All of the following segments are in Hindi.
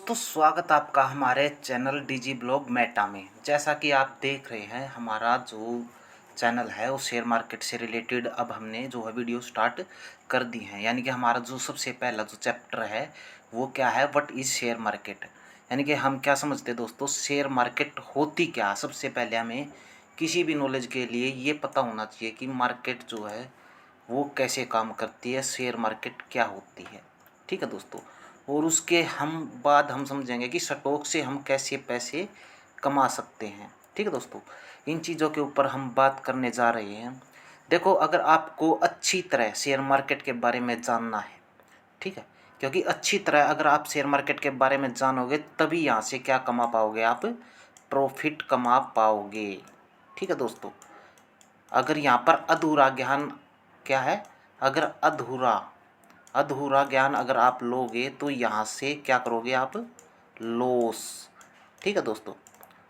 दोस्तों स्वागत आपका हमारे चैनल डीजी ब्लॉग मेटा में। जैसा कि आप देख रहे हैं हमारा जो चैनल है वो शेयर मार्केट से रिलेटेड अब हमने जो है वीडियो स्टार्ट कर दी हैं। यानी कि हमारा जो सबसे पहला जो चैप्टर है वो क्या है, व्हाट इज़ शेयर मार्केट। यानी कि हम क्या समझते हैं दोस्तों, शेयर मार्केट होती क्या। सबसे पहले हमें किसी भी नॉलेज के लिए ये पता होना चाहिए कि मार्केट जो है वो कैसे काम करती है, शेयर मार्केट क्या होती है। ठीक है दोस्तों। और उसके हम समझेंगे कि स्टॉक से हम कैसे पैसे कमा सकते हैं। ठीक है दोस्तों, इन चीज़ों के ऊपर हम बात करने जा रहे हैं। देखो, अगर आपको अच्छी तरह शेयर मार्केट के बारे में जानना है, ठीक है, क्योंकि अच्छी तरह अगर आप शेयर मार्केट के बारे में जानोगे तभी यहाँ से क्या कमा पाओगे, आप प्रॉफिट कमा पाओगे। ठीक है दोस्तों। अगर यहाँ पर अधूरा ज्ञान क्या है, अगर अधूरा अधूरा ज्ञान अगर आप लोगे तो यहाँ से क्या करोगे, आप लॉस। ठीक है दोस्तों।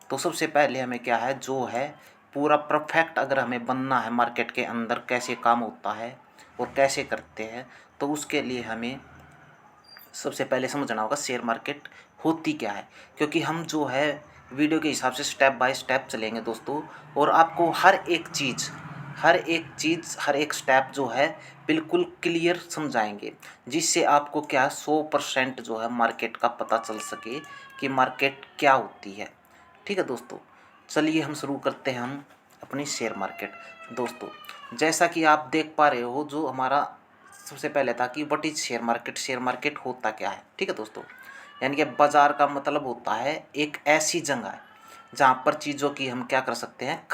तो सबसे पहले हमें क्या है, जो है पूरा परफेक्ट अगर हमें बनना है मार्केट के अंदर कैसे काम होता है और कैसे करते हैं, तो उसके लिए हमें सबसे पहले समझना होगा शेयर मार्केट होती क्या है। क्योंकि हम जो है वीडियो के हिसाब से स्टेप बाय स्टेप चलेंगे दोस्तों, और आपको हर एक स्टेप जो है बिल्कुल क्लियर समझाएंगे, जिससे आपको क्या 100% जो है मार्केट का पता चल सके कि मार्केट क्या होती है। ठीक है दोस्तों। चलिए हम शुरू करते हैं हम अपनी शेयर मार्केट। दोस्तों, जैसा कि आप देख पा रहे हो, जो हमारा सबसे पहले था कि what is share market, share market होता क्या है। ठीक है दोस्तों। यानी कि बाजार का मतलब होता है एक ऐसी जगह जहाँ पर चीज़ों की हम क्या कर सकते हैं,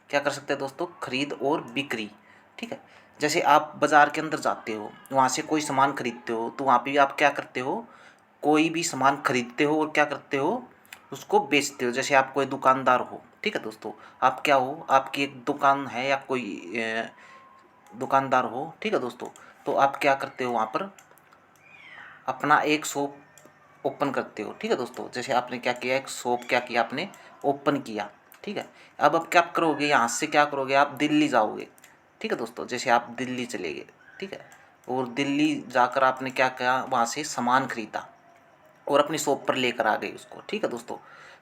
क्या कर सकते हैं दोस्तों, खरीद और बिक्री। ठीक है। जैसे आप बाज़ार के अंदर जाते हो, वहाँ से कोई सामान खरीदते हो, तो वहाँ पे भी आप क्या करते हो, कोई भी सामान खरीदते हो और क्या करते हो, उसको बेचते हो। जैसे आप कोई दुकानदार हो, ठीक है दोस्तों, आप क्या हो, आपकी एक दुकान है या कोई दुकानदार हो। ठीक है दोस्तों। तो आप क्या करते हो, वहाँ पर अपना एक शॉप ओपन करते हो। ठीक है दोस्तों। जैसे आपने क्या किया, एक शॉप क्या किया, आपने ओपन किया। ठीक है। अब क्या करोगे, यहाँ से क्या करोगे, आप दिल्ली जाओगे। ठीक है दोस्तों। जैसे आप दिल्ली चले गए, ठीक है, और दिल्ली जाकर आपने क्या किया, वहाँ से सामान खरीदा और अपनी शॉप पर लेकर आ गए उसको। ठीक है दोस्तों।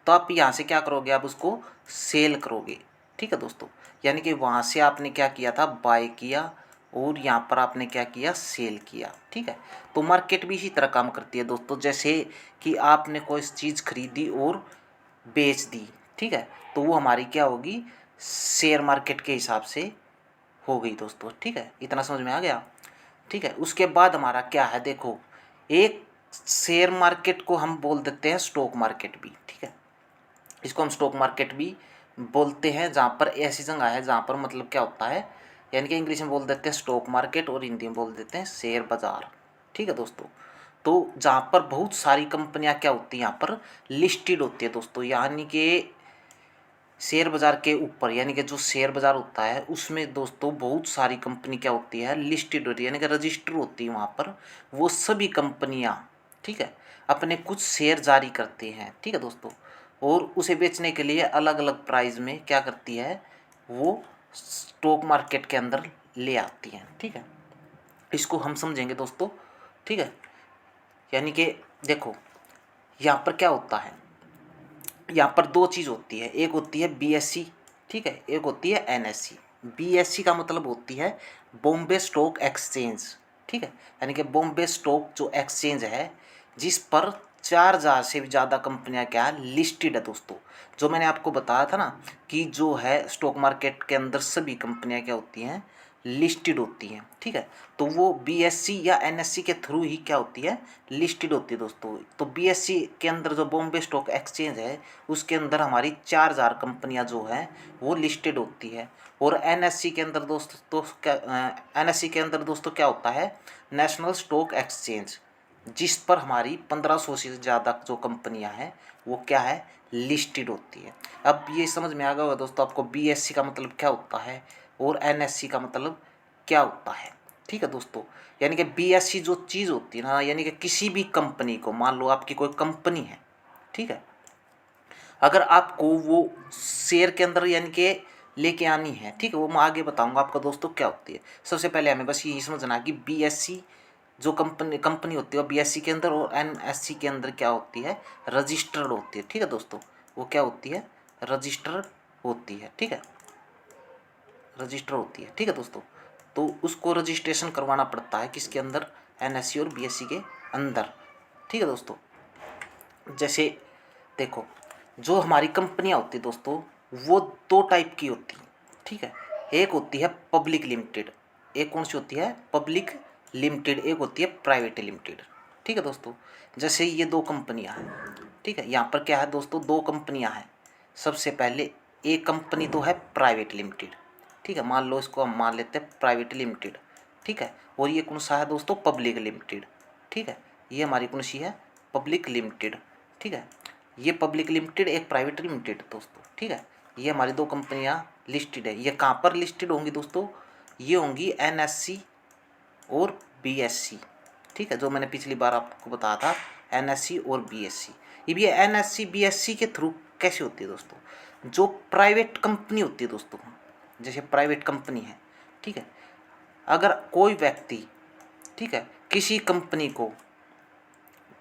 तो आप यहाँ से क्या करोगे, आप उसको सेल करोगे। ठीक है दोस्तों। यानी कि वहाँ से आपने क्या किया था, बाय किया, और यहाँ पर आपने क्या किया, सेल किया। ठीक है। तो मार्केट भी इसी तरह काम करती है दोस्तों। जैसे कि आपने कोई चीज़ खरीदी और बेच दी, ठीक है, तो वो हमारी क्या होगी, शेयर मार्केट के हिसाब से हो गई दोस्तों। ठीक है, इतना समझ में आ गया। ठीक है। उसके बाद हमारा क्या है, देखो, एक शेयर मार्केट को हम बोल देते हैं स्टॉक मार्केट भी। ठीक है, इसको हम स्टॉक मार्केट भी बोलते हैं, जहाँ पर ऐसी जगह है जहाँ पर मतलब क्या होता है, यानी कि इंग्लिश में बोल देते हैं स्टॉक मार्केट और हिंदी में बोल देते हैं शेयर बाजार। ठीक है दोस्तों। तो जहाँ पर बहुत सारी कंपनियाँ क्या होती हैं, यहाँ पर लिस्टेड होती है दोस्तों। यानी कि शेयर बाज़ार के ऊपर, यानी कि जो शेयर बाज़ार होता है उसमें दोस्तों बहुत सारी कंपनी क्या होती है, लिस्टेड होती है, यानी कि रजिस्टर होती है वहाँ पर। वो सभी कंपनियाँ, ठीक है, अपने कुछ शेयर जारी करती हैं। ठीक है दोस्तों। और उसे बेचने के लिए अलग अलग प्राइस में क्या करती है, वो स्टॉक मार्केट के अंदर ले आती हैं। ठीक है, इसको हम समझेंगे दोस्तों। ठीक है। यानी कि देखो, यहाँ पर क्या होता है, यहाँ पर दो चीज़ होती है, एक होती है बीएससी, ठीक है, एक होती है एनएससी। बीएससी का मतलब होती है बॉम्बे स्टॉक एक्सचेंज। ठीक है, यानी कि बॉम्बे स्टॉक जो एक्सचेंज है, जिस पर 4,000 से भी ज़्यादा कंपनियां क्या लिस्टेड है दोस्तों। जो मैंने आपको बताया था ना कि जो है स्टॉक मार्केट के अंदर सभी कंपनियां क्या होती हैं, लिस्टेड होती हैं। ठीक है। तो वो बीएससी या एनएससी के थ्रू ही क्या होती है, लिस्टेड होती है दोस्तों। तो बीएससी के अंदर जो बॉम्बे स्टॉक एक्सचेंज है, उसके अंदर हमारी 4,000 कंपनियां जो हैं वो लिस्टेड होती है। और एनएससी के अंदर दोस्तों क्या, एनएससी के अंदर दोस्तों क्या होता है, नेशनल स्टॉक एक्सचेंज, जिस पर हमारी 1,500 से ज़्यादा जो कंपनियां हैं वो क्या है, लिस्टेड होती है। अब ये समझ में आ गया होगा दोस्तों आपको बीएससी का मतलब क्या होता है और एनएससी का मतलब क्या होता है। ठीक है दोस्तों। यानी कि बीएससी जो चीज़ होती है ना, यानी कि किसी भी कंपनी को, मान लो आपकी कोई कंपनी है, ठीक है, अगर आपको वो शेयर के अंदर यानी कि लेके आनी है, ठीक है, वो मैं आगे बताऊंगा आपको दोस्तों क्या होती है। सबसे पहले हमें बस यही समझना है कि बीएससी जो कंपनी कंपनी होती है वो बीएससी के अंदर और एनएससी के अंदर क्या होती है, रजिस्टर्ड होती है। ठीक है दोस्तों, वो क्या होती है, रजिस्टर्ड होती है। ठीक है, रजिस्टर होती है। ठीक है दोस्तों, तो उसको रजिस्ट्रेशन करवाना पड़ता है किसके अंदर, एनएससी और बीएससी के अंदर। ठीक है दोस्तों, जैसे देखो जो हमारी कंपनियां होती है दोस्तों वो दो टाइप की होती हैं। ठीक है, एक होती है पब्लिक लिमिटेड, एक कौन सी होती है, पब्लिक लिमिटेड, एक होती है प्राइवेट लिमिटेड। ठीक है दोस्तों, जैसे ये दो कंपनियां हैं। ठीक है, यहाँ पर क्या है दोस्तों, दो कंपनियां हैं। सबसे पहले एक कंपनी तो है प्राइवेट लिमिटेड। ठीक है, मान लो इसको हम मान लेते हैं प्राइवेट लिमिटेड। ठीक है, और ये कौन सा है दोस्तों, पब्लिक लिमिटेड। ठीक है, ये हमारी कौन सी है, पब्लिक लिमिटेड। ठीक है, ये पब्लिक लिमिटेड एक प्राइवेट लिमिटेड दोस्तों। ठीक है, ये हमारी दो कंपनियां लिस्टेड है। ये कहाँ पर लिस्टेड होंगी दोस्तों, ये होंगी एनएससी और बीएससी। ठीक है, जो मैंने पिछली बार आपको बताया था, एनएससी और बीएससी। ये एनएससी बीएससी के थ्रू कैसे होती है दोस्तों, जो प्राइवेट कंपनी होती है दोस्तों, जैसे प्राइवेट कंपनी है। ठीक है, अगर कोई व्यक्ति, ठीक है, किसी कंपनी को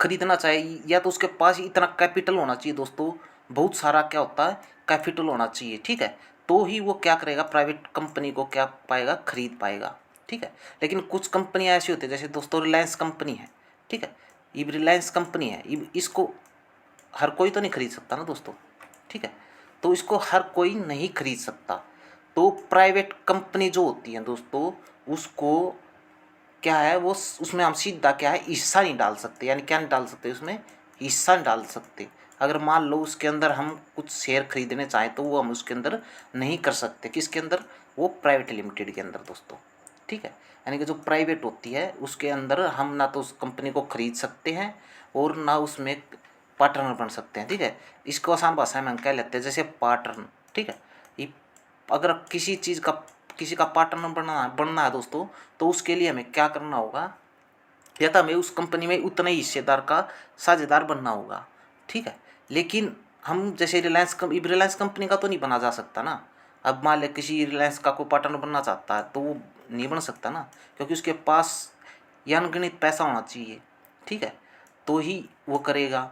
खरीदना चाहिए, या तो उसके पास इतना कैपिटल होना चाहिए दोस्तों, बहुत सारा क्या होता है, कैपिटल होना चाहिए। ठीक है, तो ही वो क्या करेगा, प्राइवेट कंपनी को क्या पाएगा, खरीद पाएगा। ठीक है, लेकिन कुछ कंपनियां ऐसी होती है, जैसे दोस्तों रिलायंस कंपनी है। ठीक है, ये रिलायंस कंपनी है, इसको हर कोई तो नहीं खरीद सकता ना दोस्तों। ठीक है, तो इसको हर कोई नहीं खरीद सकता। तो प्राइवेट कंपनी जो होती है दोस्तों, उसको क्या है, वो उसमें हम सीधा क्या है, हिस्सा नहीं डाल सकते। यानी क्या नहीं डाल सकते, उसमें हिस्सा नहीं डाल सकते। अगर मान लो उसके अंदर हम कुछ शेयर खरीदने चाहें तो वो हम उसके अंदर नहीं कर सकते। किसके अंदर, वो प्राइवेट लिमिटेड के अंदर दोस्तों। ठीक है, यानी कि जो प्राइवेट होती है उसके अंदर हम ना तो उस कंपनी को खरीद सकते हैं और ना उसमें पार्टनर बन सकते हैं। ठीक है, इसको आसान भाषा में हम कह लेते हैं जैसे पार्टनर। ठीक है, ये अगर किसी का पार्टनर बनना है दोस्तों, तो उसके लिए हमें क्या करना होगा, या तो हमें उस कंपनी में उतना ही हिस्सेदार का साझेदार बनना होगा। ठीक है, लेकिन हम जैसे रिलायंस कंपनी का तो नहीं बना जा सकता ना। अब मान ले किसी रिलायंस का कोई पार्टनर बनना चाहता है तो वो नहीं बन सकता ना, क्योंकि उसके पास या अनगिनत पैसा होना चाहिए। ठीक है, तो ही वो करेगा।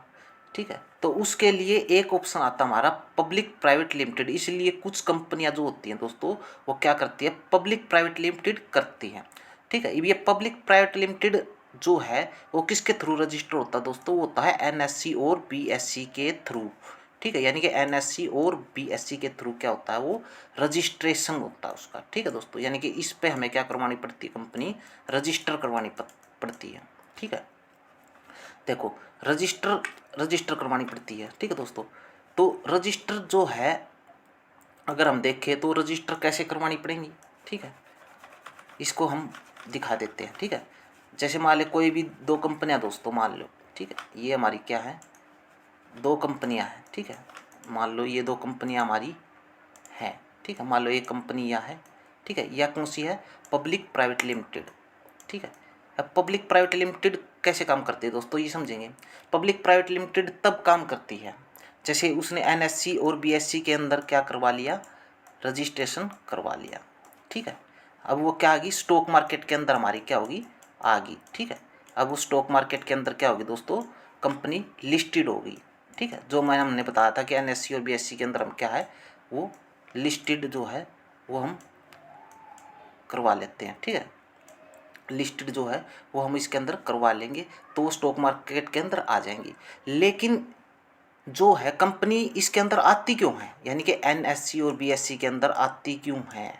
ठीक है, तो उसके लिए एक ऑप्शन आता है हमारा पब्लिक प्राइवेट लिमिटेड। इसलिए कुछ कंपनियां जो होती हैं दोस्तों वो क्या करती है, पब्लिक प्राइवेट लिमिटेड करती हैं। ठीक है, ये पब्लिक प्राइवेट लिमिटेड जो है वो किसके थ्रू रजिस्टर होता है दोस्तों, वो होता है एनएससी और बीएससी के थ्रू। ठीक है, यानी कि एनएससी और बीएससी के थ्रू क्या होता है, वो रजिस्ट्रेशन होता है उसका। ठीक है दोस्तों, यानी कि इस पे हमें क्या करवानी पड़ती है, कंपनी रजिस्टर करवानी पड़ती है। ठीक है, देखो रजिस्टर करवानी पड़ती है। ठीक है दोस्तों, तो रजिस्टर जो है अगर हम देखें तो रजिस्टर कैसे करवानी पड़ेंगी। ठीक है, इसको हम दिखा देते हैं। ठीक है, जैसे मान लो कोई भी दो कंपनियां दोस्तों मान लो। ठीक है, ये हमारी क्या है, दो कंपनियां हैं। ठीक है, मान लो ये दो कंपनियां हमारी हैं। ठीक है, मान लो ये कंपनी यह है। ठीक है, यह कौन सी है, पब्लिक प्राइवेट लिमिटेड। ठीक है, अब पब्लिक प्राइवेट लिमिटेड कैसे काम करती है दोस्तों, ये समझेंगे। पब्लिक प्राइवेट लिमिटेड तब काम करती है जैसे उसने एनएससी और बीएससी के अंदर क्या करवा लिया, रजिस्ट्रेशन करवा लिया। ठीक है, अब वो क्या होगी, स्टॉक मार्केट के अंदर हमारी क्या होगी, आ गई। ठीक है, अब उस स्टॉक मार्केट के अंदर क्या होगी दोस्तों, कंपनी लिस्टेड होगी। ठीक है, जो हमने बताया था कि एनएससी और बीएससी के अंदर हम क्या है, वो लिस्टेड जो है वो हम करवा लेते हैं। ठीक है, लिस्टेड जो है वो हम इसके अंदर करवा लेंगे तो वो स्टॉक मार्केट के अंदर आ जाएंगी। लेकिन जो है कंपनी इसके अंदर आती क्यों है, यानी कि एनएससी और बीएससी के अंदर आती क्यों है।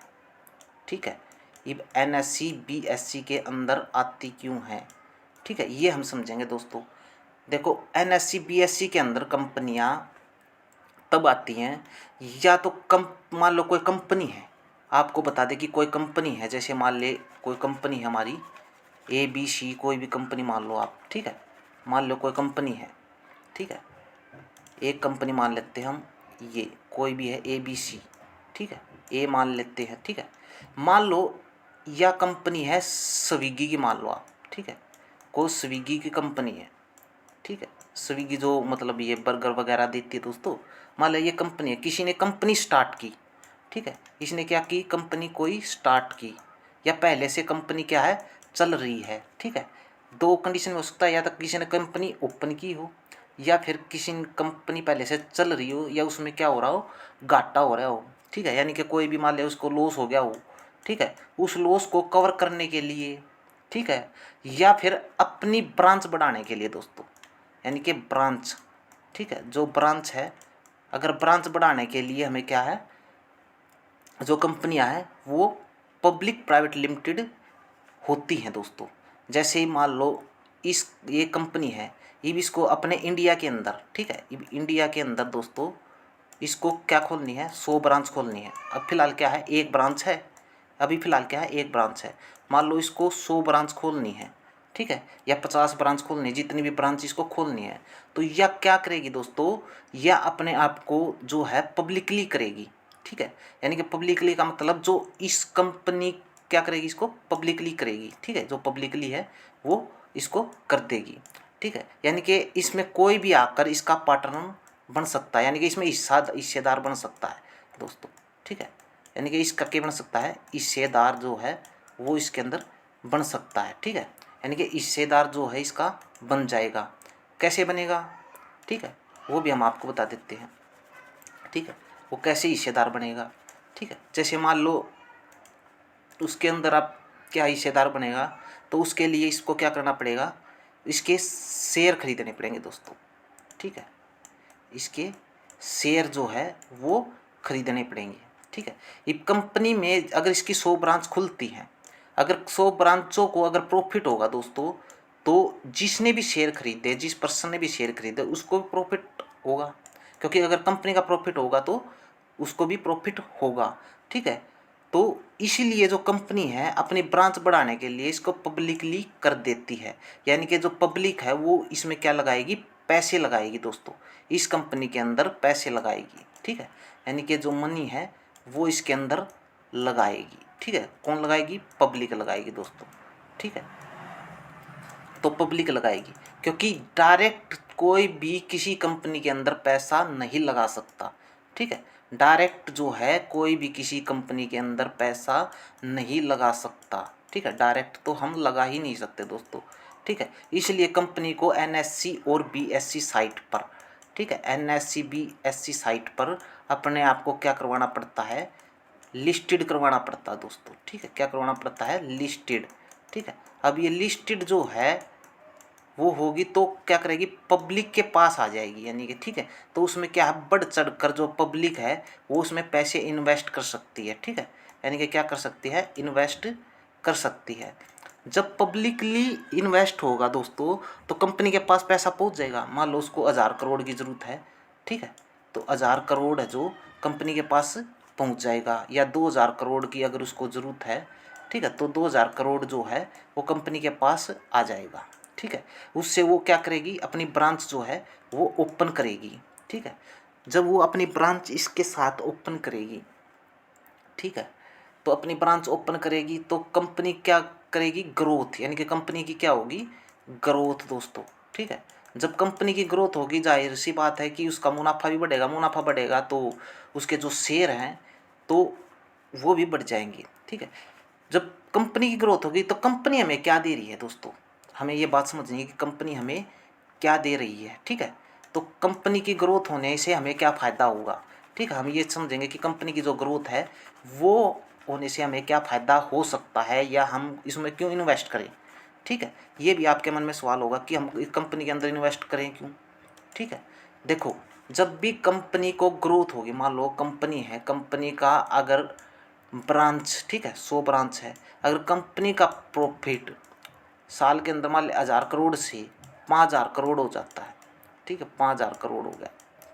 ठीक है, ये एनएससी बीएससी के अंदर आती क्यों है। ठीक है, ये हम समझेंगे दोस्तों। देखो एनएससी बीएससी के अंदर कंपनियां तब आती हैं, या तो मान लो कोई कंपनी है, आपको बता दें कि कोई कंपनी है, जैसे मान ले कोई कंपनी है हमारी ABC, कोई भी कंपनी मान लो आप। ठीक है, मान लो कोई कंपनी है। ठीक है, एक कंपनी मान लेते हैं हम, ये कोई भी है ABC। ठीक है, ए मान लेते हैं। ठीक है, मान लो यह कंपनी है स्विगी की, मान लो आप। ठीक है, कोई स्विगी की कंपनी है। ठीक है, स्विगी जो मतलब ये बर्गर वगैरह देती है दोस्तों, मान लो ये कंपनी है, किसी ने कंपनी स्टार्ट की। ठीक है, इसने क्या की, कंपनी कोई स्टार्ट की, या पहले से कंपनी क्या है, चल रही है। ठीक है, दो कंडीशन में हो सकता है, या तो किसी ने कंपनी ओपन की हो, या फिर किसी कंपनी पहले से चल रही हो, या उसमें क्या हो रहा हो, घाटा हो रहा हो, ठीक है, यानी कि कोई भी मान लिया उसको लॉस हो गया हो, ठीक है, उस लॉस को कवर करने के लिए, ठीक है, या फिर अपनी ब्रांच बढ़ाने के लिए दोस्तों, यानी कि ब्रांच, ठीक है, जो ब्रांच है, अगर ब्रांच बढ़ाने के लिए हमें क्या है, जो कंपनियां हैं वो पब्लिक प्राइवेट लिमिटेड होती हैं दोस्तों। जैसे ही मान लो इस ये कंपनी है, अब इसको अपने इंडिया के अंदर, ठीक है, अब इंडिया के अंदर दोस्तों इसको क्या खोलनी है, 100 ब्रांच खोलनी है। अब फिलहाल क्या है, एक ब्रांच है, अभी फिलहाल क्या है, एक ब्रांच है। मान लो इसको 100 ब्रांच खोलनी है, ठीक है, या 50 ब्रांच खोलनी है, जितनी भी ब्रांच इसको खोलनी है, तो यह क्या करेगी दोस्तों, यह अपने आप को जो है पब्लिकली करेगी, ठीक है, यानी कि पब्लिकली का मतलब जो इस कंपनी क्या करेगी, इसको पब्लिकली करेगी, ठीक है, जो पब्लिकली है वो इसको कर देगी, ठीक है, यानी कि इसमें कोई भी आकर इसका पार्टनर बन सकता है, यानी कि इसमें हिस्सेदार बन सकता है दोस्तों, ठीक है, यानी कि इसका क्या बन सकता है, हिस्सेदार जो है वो इसके अंदर बन सकता है, ठीक है, यानी कि हिस्सेदार जो है इसका बन जाएगा। कैसे बनेगा, ठीक है, वो भी हम आपको बता देते हैं, ठीक है, वो कैसे हिस्सेदार बनेगा, ठीक है, जैसे मान लो उसके अंदर आप क्या हिस्सेदार बनेगा, तो उसके लिए इसको क्या करना पड़ेगा, इसके शेयर खरीदने पड़ेंगे दोस्तों, ठीक है, इसके शेयर जो है वो खरीदने पड़ेंगे, ठीक है। ये कंपनी में अगर इसकी 100 ब्रांच खुलती हैं, अगर 100 ब्रांचों को अगर प्रॉफिट होगा दोस्तों, तो जिसने भी शेयर खरीदे, जिस पर्सन ने भी शेयर खरीदे उसको भी प्रॉफिट होगा, क्योंकि अगर कंपनी का प्रॉफिट होगा तो उसको भी प्रॉफिट होगा, ठीक है। तो इसीलिए जो कंपनी है अपनी ब्रांच बढ़ाने के लिए इसको पब्लिकली कर देती है, यानी कि जो पब्लिक है वो इसमें क्या लगाएगी, पैसे लगाएगी दोस्तों, इस कंपनी के अंदर पैसे लगाएगी, ठीक है, यानी कि जो मनी है वो इसके अंदर लगाएगी, ठीक है, कौन लगाएगी, पब्लिक लगाएगी दोस्तों, ठीक है, तो पब्लिक लगाएगी, क्योंकि डायरेक्ट कोई भी किसी कंपनी के अंदर पैसा नहीं लगा सकता, ठीक है, डायरेक्ट जो है कोई भी किसी कंपनी के अंदर पैसा नहीं लगा सकता, ठीक है, डायरेक्ट तो हम लगा ही नहीं सकते दोस्तों, ठीक है, इसलिए कंपनी को एनएससी और बीएससी साइट पर, ठीक है, एनएससी बीएससी साइट पर अपने आप को क्या करवाना पड़ता है, लिस्टेड करवाना पड़ता है दोस्तों, ठीक है, क्या करवाना पड़ता है, लिस्टेड, ठीक है। अब ये लिस्टेड जो है वो होगी तो क्या करेगी, पब्लिक के पास आ जाएगी, यानी कि ठीक है, तो उसमें क्या है, बढ़ चढ़ कर जो पब्लिक है वो उसमें पैसे इन्वेस्ट कर सकती है, ठीक है, यानी कि क्या कर सकती है, इन्वेस्ट कर सकती है। जब पब्लिकली इन्वेस्ट होगा दोस्तों तो कंपनी के पास पैसा पहुंच जाएगा, मान लो उसको 1000 करोड़ की ज़रूरत है, ठीक है, तो 1000 करोड़ है जो कंपनी के पास पहुंच जाएगा, या 2000 करोड़ की अगर उसको ज़रूरत है, ठीक है, तो 2000 करोड़ जो है वो कंपनी के पास आ जाएगा, ठीक है। उससे वो क्या करेगी, अपनी ब्रांच जो है वो ओपन करेगी, ठीक है, जब वो अपनी ब्रांच इसके साथ ओपन करेगी, ठीक है, तो अपनी ब्रांच ओपन करेगी तो कंपनी क्या करेगी, ग्रोथ, यानी कि कंपनी की क्या होगी, ग्रोथ दोस्तों, ठीक है, जब कंपनी की ग्रोथ होगी जाहिर सी बात है कि उसका मुनाफा भी बढ़ेगा, मुनाफा बढ़ेगा तो उसके जो शेयर हैं तो वो भी बढ़ जाएंगे, ठीक है। जब कंपनी की ग्रोथ होगी तो कंपनी हमें क्या दे रही है दोस्तों, हमें ये बात समझनी है कि कंपनी हमें क्या दे रही है, ठीक है, तो कंपनी की ग्रोथ होने से हमें क्या फ़ायदा होगा, ठीक है, हम ये समझेंगे कि कंपनी की जो ग्रोथ है वो होने से हमें क्या फ़ायदा हो सकता है, या हम इसमें क्यों इन्वेस्ट करें, ठीक है, ये भी आपके मन में सवाल होगा कि हम इस कंपनी के अंदर इन्वेस्ट करें क्यों, ठीक है। देखो, जब भी कंपनी को ग्रोथ होगी, मान लो कंपनी है, कंपनी का अगर ब्रांच, ठीक है, 100 ब्रांच है, अगर कंपनी का प्रॉफिट साल के अंदर मान लिया 1000 करोड़ से 5000 करोड़ हो जाता है, ठीक है, 5000 करोड़ हो गया,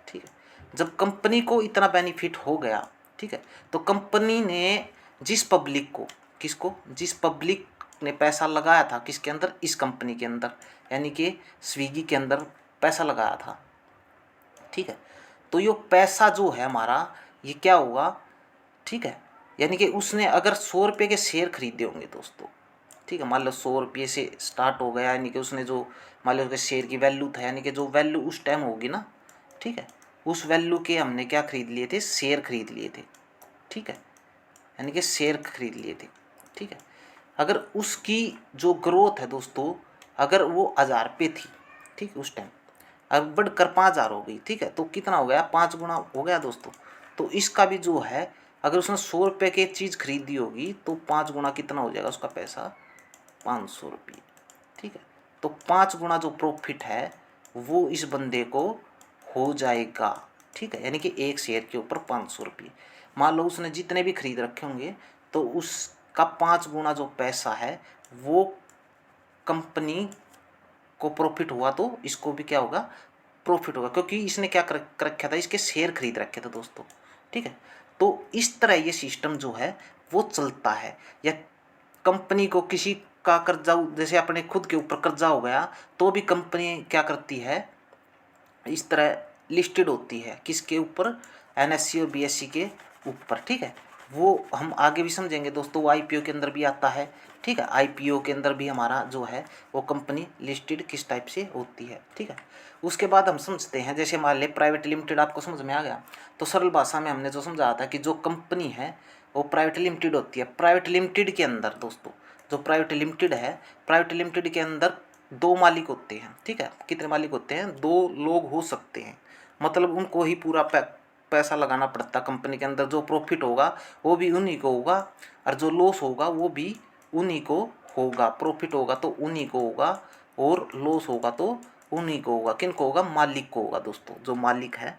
ठीक है, जब कंपनी को इतना बेनिफिट हो गया, ठीक है, तो कंपनी ने जिस पब्लिक को, किसको, जिस पब्लिक ने पैसा लगाया था किसके अंदर, इस कंपनी के अंदर, यानी कि स्विगी के अंदर पैसा लगाया था, ठीक है, तो ये पैसा जो है हमारा ये क्या होगा, ठीक है, यानी कि उसने अगर 100 रुपये के शेयर खरीदे होंगे दोस्तों, ठीक है, मान लो 100 रुपये से स्टार्ट हो गया, यानी कि उसने जो मान लो उसके शेयर की वैल्यू था, यानी कि जो वैल्यू उस टाइम होगी ना, ठीक है, उस वैल्यू के हमने क्या खरीद लिए थे, शेयर खरीद लिए थे, ठीक है, यानी कि शेयर खरीद लिए थे, ठीक है। अगर उसकी जो ग्रोथ है दोस्तों, अगर वो 1000 पे थी, ठीक, उस टाइम अब बढ़कर 5000 हो गई, ठीक है, तो कितना हो गया, 5 गुना हो गया दोस्तों। तो इसका भी जो है, अगर उसने 100 रुपये की चीज़ खरीदी होगी तो 5 गुना कितना हो जाएगा उसका पैसा, 500 रुपये, ठीक है। तो 5 गुना जो प्रॉफिट है वो इस बंदे को हो जाएगा, ठीक है, यानी कि एक शेयर के ऊपर 500 रुपये। मान लो उसने जितने भी खरीद रखे होंगे तो उसका 5 गुना जो पैसा है वो कंपनी को प्रॉफिट हुआ, तो इसको भी क्या होगा, प्रॉफिट होगा, क्योंकि इसने क्या कर रखा था, इसके शेयर खरीद रखे थे दोस्तों, ठीक है। तो इस तरह ये सिस्टम जो है वो चलता है। या कंपनी को किसी का कर्जा, जैसे अपने खुद के ऊपर कर्जा हो गया, तो भी कंपनी क्या करती है, इस तरह लिस्टेड होती है, किसके ऊपर, एनएससी और बीएससी के ऊपर, ठीक है। वो हम आगे भी समझेंगे दोस्तों, वो आईपीओ के अंदर भी आता है, ठीक है। आईपीओ के अंदर भी हमारा जो है वो कंपनी लिस्टेड किस टाइप से होती है, ठीक है। उसके बाद हम समझते हैं, जैसे मान ले प्राइवेट लिमिटेड, आपको समझ में आ गया। तो सरल भाषा में हमने जो समझाया था कि जो कंपनी है वो प्राइवेट लिमिटेड होती है। प्राइवेट लिमिटेड के अंदर दोस्तों, जो प्राइवेट लिमिटेड है, प्राइवेट लिमिटेड के अंदर 2 मालिक होते हैं, ठीक है। कितने मालिक होते हैं, 2 लोग हो सकते हैं, मतलब उनको ही पूरा पैसा लगाना पड़ता कंपनी के अंदर। जो प्रॉफिट होगा वो भी उन्हीं को होगा, और जो लॉस होगा वो भी उन्हीं को होगा। प्रॉफिट होगा तो उन्हीं को होगा, और लॉस होगा तो उन्हीं को होगा। किन को होगा, मालिक को होगा दोस्तों, जो मालिक है,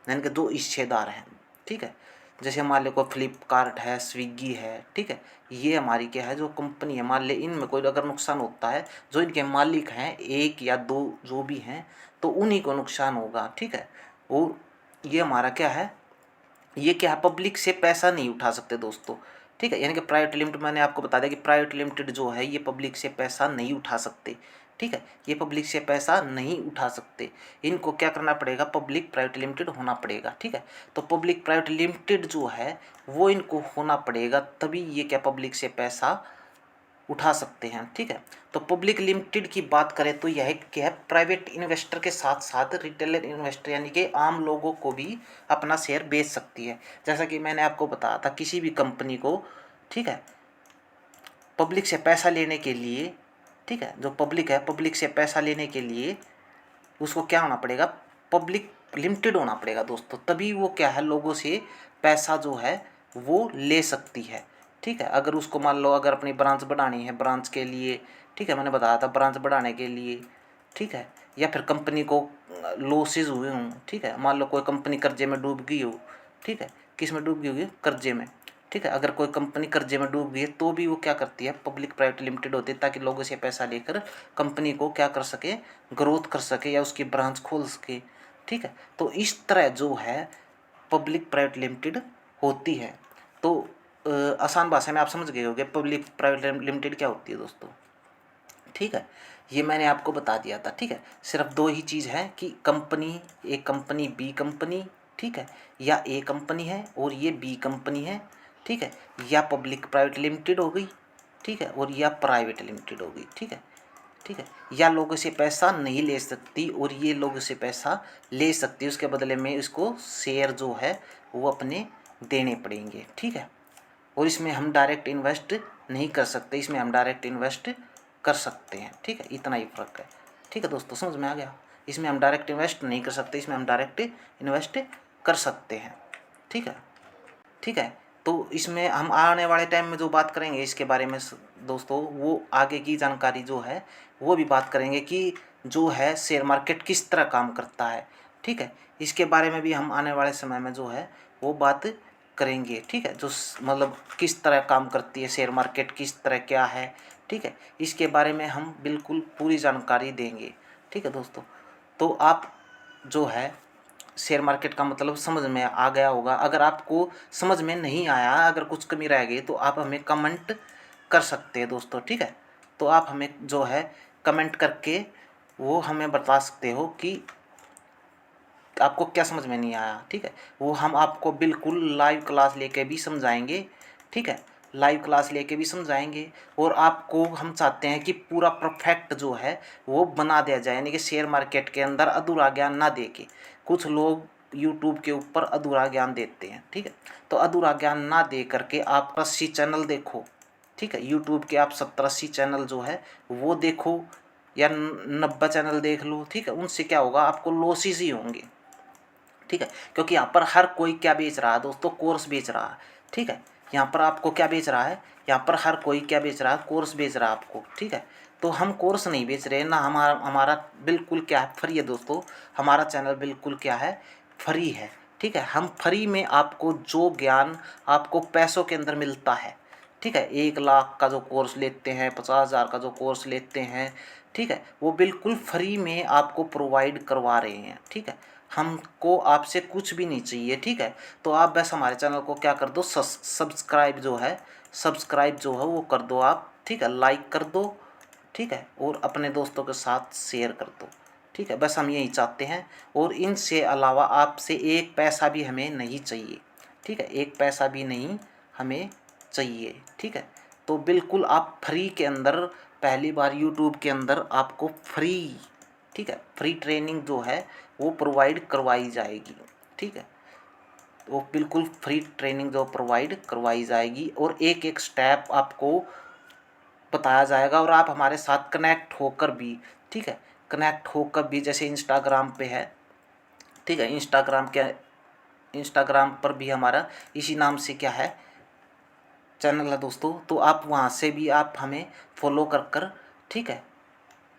यानी कि जो हिस्सेदार हैं, ठीक है। जैसे मान लो कोई फ्लिपकार्ट है, स्विगी है, ठीक है, ये हमारी क्या है, जो कंपनी है, मान ले इनमें कोई अगर नुकसान होता है, जो इनके मालिक हैं, 1 या 2 जो भी हैं, तो उन्हीं को नुकसान होगा, ठीक है। और ये हमारा क्या है, ये क्या है, पब्लिक से पैसा नहीं उठा सकते दोस्तों, ठीक है। यानी कि प्राइवेट लिमिटेड, मैंने आपको बता दिया कि प्राइवेट लिमिटेड जो है ये पब्लिक से पैसा नहीं उठा सकते, ठीक है। ये पब्लिक से पैसा नहीं उठा सकते, इनको क्या करना पड़ेगा, पब्लिक प्राइवेट लिमिटेड होना पड़ेगा, ठीक है। तो पब्लिक प्राइवेट लिमिटेड जो है वो इनको होना पड़ेगा, तभी ये क्या पब्लिक से पैसा उठा सकते हैं, ठीक है। तो पब्लिक लिमिटेड की बात करें तो यह क्या है, प्राइवेट इन्वेस्टर के साथ साथ रिटेलर इन्वेस्टर यानी कि आम लोगों को भी अपना शेयर बेच सकती है। जैसा कि मैंने आपको बताया था, किसी भी कंपनी को, ठीक है, पब्लिक से पैसा लेने के लिए, ठीक है, जो पब्लिक है, पब्लिक से पैसा लेने के लिए उसको क्या होना पड़ेगा, पब्लिक लिमिटेड होना पड़ेगा दोस्तों, तभी वो क्या है, लोगों से पैसा जो है वो ले सकती है, ठीक है। अगर उसको मान लो अगर अपनी ब्रांच बढ़ानी है, ब्रांच के लिए, ठीक है, मैंने बताया था ब्रांच बढ़ाने के लिए, ठीक है, या फिर कंपनी को लॉसेज हुए हों, ठीक है, मान लो कोई कंपनी कर्जे में डूब गई हो, ठीक है, किस में डूब गई होगी, कर्जे में, ठीक है। अगर कोई कंपनी कर्जे में डूब गई है तो भी वो क्या करती है, पब्लिक प्राइवेट लिमिटेड होती है, ताकि लोगों से पैसा लेकर कंपनी को क्या कर सके, ग्रोथ कर सके या उसकी ब्रांच खोल सके, ठीक है। तो इस तरह जो है पब्लिक प्राइवेट लिमिटेड होती है। तो आसान भाषा में आप समझ गए होंगे पब्लिक प्राइवेट लिमिटेड क्या होती है दोस्तों, ठीक है। ये मैंने आपको बता दिया था, ठीक है। सिर्फ 2 ही चीज़ है कि कंपनी, एक कंपनी बी कंपनी, ठीक है, या ए कंपनी है और ये बी कंपनी है, ठीक है, या पब्लिक प्राइवेट लिमिटेड हो गई, ठीक है, और या प्राइवेट लिमिटेड हो गई, ठीक है, ठीक है। या लोगों से पैसा नहीं ले सकती और ये लोगों से पैसा ले सकती है, उसके बदले में इसको शेयर जो है वो अपने देने पड़ेंगे, ठीक है। और इसमें हम डायरेक्ट इन्वेस्ट नहीं कर सकते, इसमें हम डायरेक्ट इन्वेस्ट कर सकते हैं, ठीक है, इतना ही फ़र्क है, ठीक है दोस्तों, समझ में आ गया। इसमें हम डायरेक्ट इन्वेस्ट नहीं कर सकते, इसमें हम डायरेक्ट इन्वेस्ट कर सकते हैं, ठीक है, ठीक है। तो इसमें हम आने वाले टाइम में जो बात करेंगे इसके बारे में दोस्तों, वो आगे की जानकारी जो है वो भी बात करेंगे कि जो है शेयर मार्केट किस तरह काम करता है, ठीक है। इसके बारे में भी हम आने वाले समय में जो है वो बात करेंगे, ठीक है। जो मतलब किस तरह काम करती है शेयर मार्केट, किस तरह क्या है, ठीक है, इसके बारे में हम बिल्कुल पूरी जानकारी देंगे, ठीक है दोस्तों। तो आप जो है शेयर मार्केट का मतलब समझ में आ गया होगा। अगर आपको समझ में नहीं आया, अगर कुछ कमी रह गई तो आप हमें कमेंट कर सकते हैं दोस्तों, ठीक है। तो आप हमें जो है कमेंट करके वो हमें बता सकते हो कि आपको क्या समझ में नहीं आया, ठीक है। वो हम आपको बिल्कुल लाइव क्लास लेके भी समझाएंगे, ठीक है, लाइव क्लास लेके भी समझाएंगे। और आपको हम चाहते हैं कि पूरा परफेक्ट जो है वो बना दिया जाए, यानी कि शेयर मार्केट के अंदर अधूरा ज्ञान ना दे के। कुछ लोग यूट्यूब के ऊपर अधूरा ज्ञान देते हैं, ठीक है। तो अधूरा ज्ञान ना दे करके आप 80 चैनल देखो, ठीक है, यूट्यूब के आप 70-80 चैनल जो है वो देखो, या 90 चैनल देख लो, ठीक है, उनसे क्या होगा, आपको लॉसेस ही होंगे, ठीक है। क्योंकि यहाँ पर हर कोई क्या बेच रहा है दोस्तों, कोर्स बेच रहा है, ठीक है। यहाँ पर आपको क्या बेच रहा है, यहाँ पर हर कोई क्या बेच रहा है, कोर्स बेच रहा है आपको, ठीक है। तो हम कोर्स नहीं बेच रहे ना, हमारा हमारा बिल्कुल क्या है, फ्री है दोस्तों। हमारा चैनल बिल्कुल क्या है, फ्री है, ठीक है। हम फ्री में आपको जो ज्ञान आपको पैसों के अंदर मिलता है, ठीक है, 1 लाख का जो कोर्स लेते हैं, 50,000 का जो कोर्स लेते हैं, ठीक है, वो बिल्कुल फ्री में आपको प्रोवाइड करवा रहे हैं, ठीक है। हमको आपसे कुछ भी नहीं चाहिए, ठीक है। तो आप बस हमारे चैनल को क्या कर दो, सब्सक्राइब जो है, सब्सक्राइब जो है वो कर दो आप, ठीक है, लाइक कर दो, ठीक है, और अपने दोस्तों के साथ शेयर कर दो, ठीक है। बस हम यही चाहते हैं, और इनसे अलावा आपसे 1 पैसा भी हमें नहीं चाहिए, ठीक है, 1 पैसा भी नहीं हमें चाहिए, ठीक है। तो बिल्कुल आप फ्री के अंदर, पहली बार यूट्यूब के अंदर आपको फ्री, ठीक है, फ्री ट्रेनिंग जो है वो प्रोवाइड करवाई जाएगी, ठीक है। वो बिल्कुल फ्री ट्रेनिंग जो प्रोवाइड करवाई जाएगी, और एक एक स्टेप आपको बताया जाएगा, और आप हमारे साथ कनेक्ट होकर भी, ठीक है, कनेक्ट होकर भी, जैसे इंस्टाग्राम पे है, ठीक है, इंस्टाग्राम पर भी हमारा इसी नाम से क्या है, चैनल है दोस्तों। तो आप वहाँ से भी आप हमें फॉलो कर, ठीक है,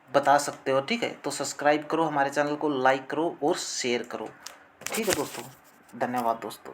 बता सकते हो, ठीक है। तो सब्सक्राइब करो हमारे चैनल को, लाइक करो और शेयर करो, ठीक है दोस्तों। धन्यवाद दोस्तों।